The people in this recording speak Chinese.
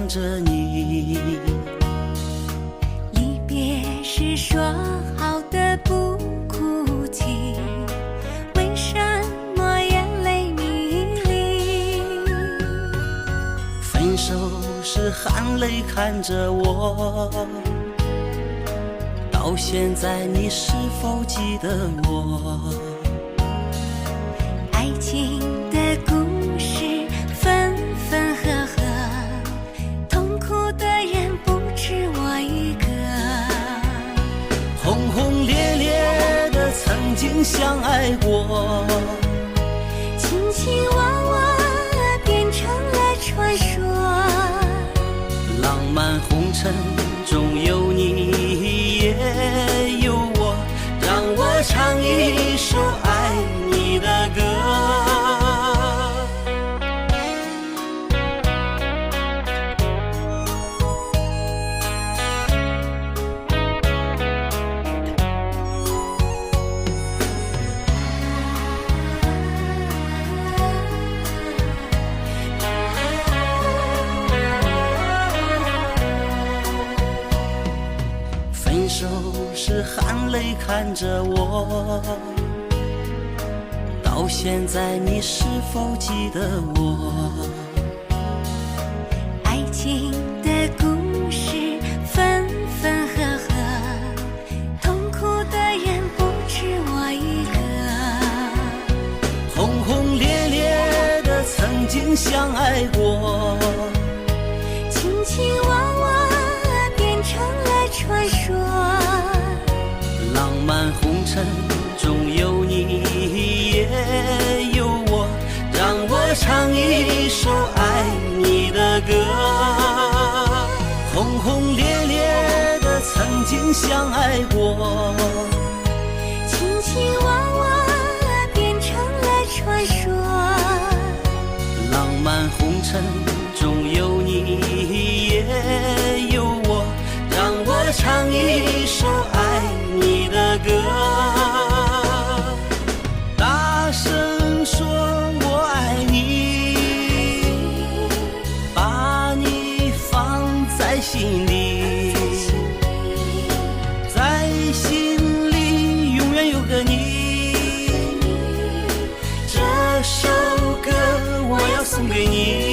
想着你。离别时说好的不哭泣，为什么眼泪迷离？分手时含泪看着我，到现在你是否记得我？爱情的故事分分合合，痛苦的人不止我一个。轰轰烈烈的曾经相爱过，卿卿我我变成了传说。浪漫红尘中有你也有我，让我唱一首爱你的歌。分手时含泪看着我，到现在你是否记得我？爱情的故事分分合合，痛苦的人不止我一个。轰轰烈烈的曾经相爱过，卿卿我我变成了传说。浪漫红尘中有你也有我，让我唱一首爱你的歌。轰轰烈烈的曾经相爱过，卿卿我我变成了传说。浪漫红尘中有你也有我，让我唱一首爱你的歌。大声说我爱你，把你放在心里，在心里永远有个你。这首歌我要送给你。